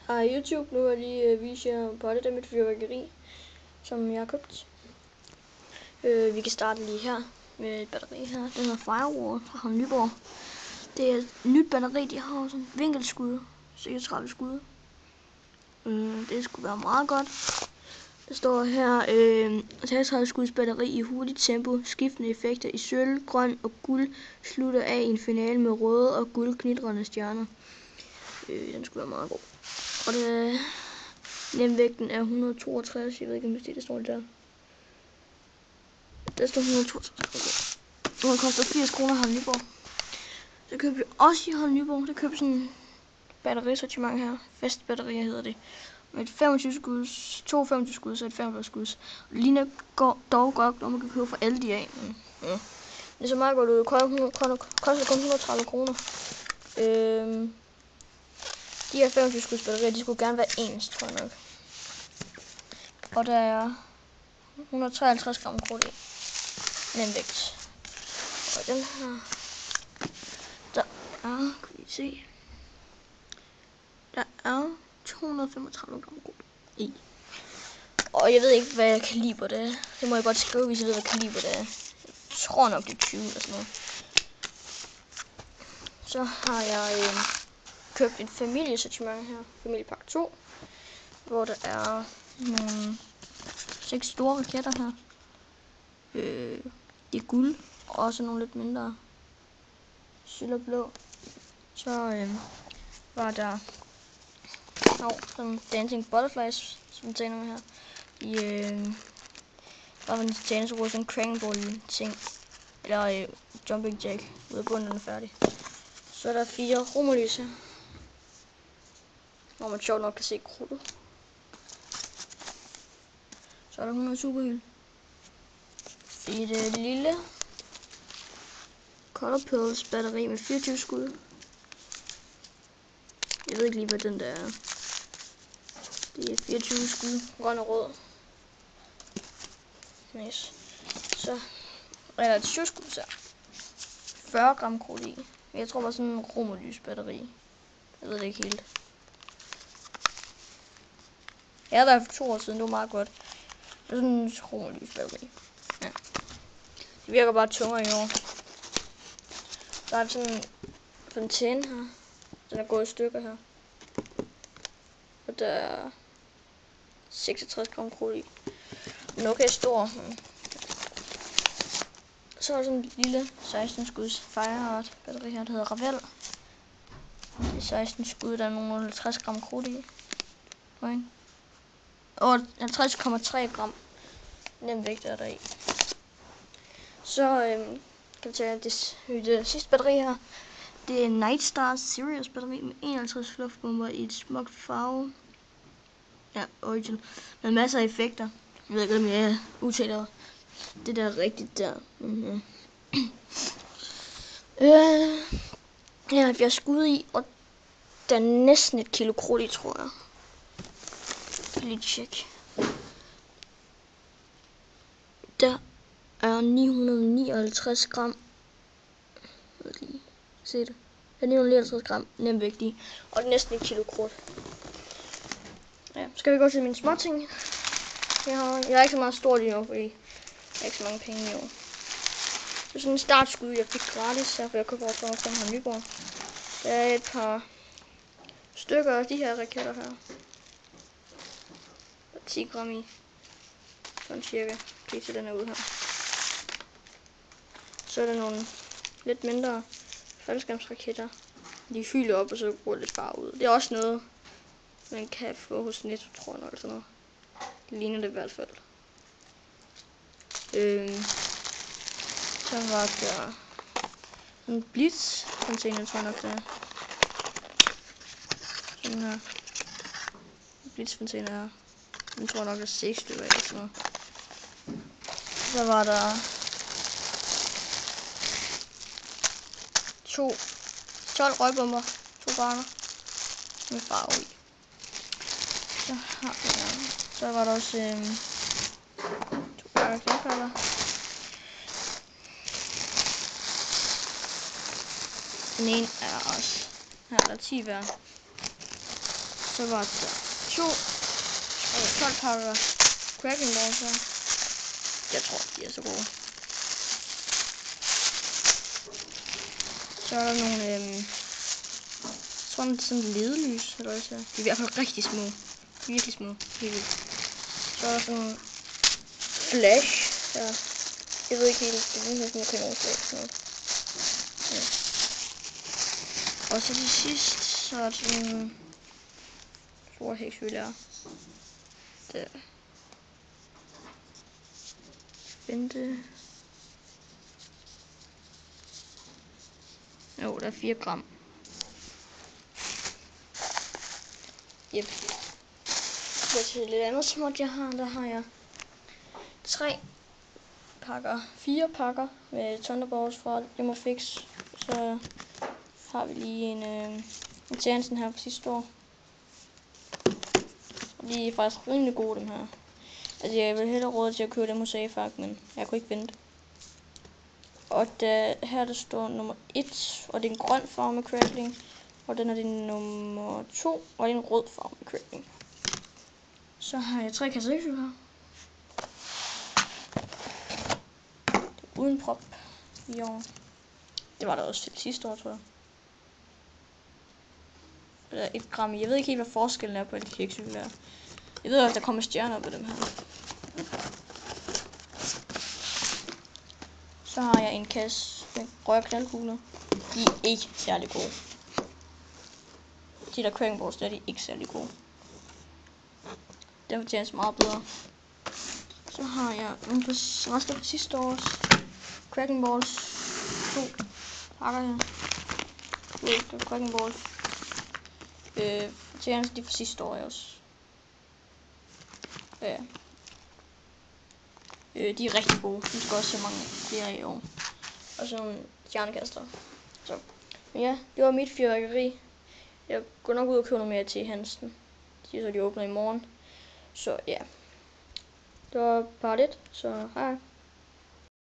Hej YouTube, nu vil jeg lige vise jer på det der mit fyrværkeri, som jeg har købt. Vi kan starte lige her med et batteri her. Den hedder Firewall fra Nyborg. Det er et nyt batteri, de har sådan vinkelskud, 36 skud. Det skulle være meget godt. Der står her 36 skuds batteri i hurtigt tempo, skiftende effekter i sølv, grøn og guld, slutter af i en finale med røde og guld knitrende stjerner. Den skulle være meget god. Og nemvægten er 162, jeg ved ikke om det står der. Der står 162, okay. Den koster 80 kroner her i Nyborg. Så køber vi også i Nyborg, der køber sådan en batterisortiment her. Fast batterier hedder det. Med et 25 skuds, 25 skuds og et 45 skuds. Og det ligner dog godt, når man kan købe for alle de af. Ja. Det er så meget godt ud. Det koster kun 130 kroner. De her 25 skuds batterier, de skulle gerne være ens, tror jeg nok. Og der er 153 gram krudt i. Nemvægt. Og den her, der er, kan vi se, der er 235 gram krudt i. Og jeg ved ikke, hvad kaliber det er. Det må jeg godt skrive, hvis jeg ved, hvad kaliber det er. Jeg tror nok, det er 20 eller sådan noget. Så har jeg købt en familiesortiment her. Familiepakke 2. Hvor der er nogle 6 store raketter her. Det er guld. Og også nogle lidt mindre. Sølv og blå. Så var der sådan Dancing Butterflies, som tænder med her. Der var en tænder, så sådan en cranball ting. Eller jumping jack. Ude af bunden, den er færdig. Så er der 4 rommerlys her. Hvor man sjovt nok kan se krudtet. Så er der 100 superhyld. Et lille Color Pearls batteri med 24 skud. Jeg ved ikke lige, hvad den der er. Det er 24 skud, grøn og rød. Nice. Så er der et 7 skud her. 40 gram krudt i. Jeg tror bare sådan en romerlys batteri. Jeg ved det ikke helt. Jeg havde været for 2 år siden, det var meget godt. Det er sådan en romerlys batteri. Ja. Det virker bare tungere i år. Der er sådan en fontæne her. Den er gået i stykker her. Og der er 66 gram krudt i. Den er okay stor. Så er der sådan en lille 16 skuds Fireheart batteri her, der hedder Ravel. Det er 16 skud, der er nogle 50 gram krudt i. Og 50,3 gram nemvægt er der i. Så kan vi tage det sidste batteri her. Det er Night Star Sirius batteri med 51 fluffbomber i et smukt farve. Ja, Origin. Med masser af effekter. Jeg ved ikke, om jeg udtaler det der rigtigt der. Ja, 70 skud i, og der er næsten 1 kilo krudt i, tror jeg. Lige tjek. Der er 959 gram. Jeg ved lige. Se det. Der er 959 gram nemvægt i, og det er næsten 1 kilo krudt. Ja, skal vi gå til mine småting. Jeg har ikke så meget stort i år, fordi jeg har ikke så mange penge i år. Det er sådan en startskud, jeg fik gratis her, for jeg køber også fra her Nyborg. Der er et par stykker af de her raketter her. Der er 10 gram i. Sådan cirka. Kan I se den her ud her. Så er der nogle lidt mindre faldskærmsraketter. De fylder op, og så går lidt bare ud. Det er også noget, man kan få hos Netto, tror jeg nok, eller sådan noget. Det ligner det i hvert fald. Så var der en blitz container, tror jeg nok det er. Sådan her. En blitz container her. Den tror jeg nok er 6 stykker eller sådan noget. Så var der 12 røgbomber, 2 barner med farve i. Så var der også 2 pakker knækpaller. Den ene er også, her er der 10 hver. Så var der 12 pakker Cracking Balls her. Jeg tror, de er så gode. Så er der nogle sådan ledelys, eller så. De er i hvert fald rigtig små. Virkelig små. Helt vildt. Så er der sådan flash. Ja. Jeg ved ikke helt, det er sådan nogle sådan noget. Ja. Og så til sidst, så er der sådan store heksvildere. Der. Vente. Jo, der er 4 gram. Yep. Så til lidt andet småt jeg har, der har jeg 4 pakker med Thunderbolts fra Limmerfix. Så har vi lige en Jansen her på sidste år. De er faktisk rimelig gode, dem her. Altså jeg vil hellere råde til at købe dem hos AFAC, men jeg kunne ikke vente. Og her der står nummer 1, og det er en grøn farve med crackling. Og den er det nummer 2, og det er en rød farve med crackling. Så har jeg 3 kasser her. Uden prop i år. Det var der også til sidste år, tror jeg. Eller 1 gram. Jeg ved ikke helt, hvad forskellen er på alle de heksehylder. Jeg ved også, at der kommer stjerner på dem her. Så har jeg en kasse med røde knaldkugler. De er ikke særlig gode. De der Cracking Balls, der er de ikke særlig gode. Den fortjener så meget bedre. Så har jeg nogle rester fra sidste års Cracking Balls. 2 pakker her. Cracking Balls. Fortjener de fra sidste år også. Ja. De er rigtig gode. De skal også se mange flere i år. Og så nogle stjernekaster. Så. Men ja, det var mit fyrværkeri. Jeg går nok ud og køber noget mere til Hansen. Så de åbner i morgen. Så ja. Det var part 1. Så hej.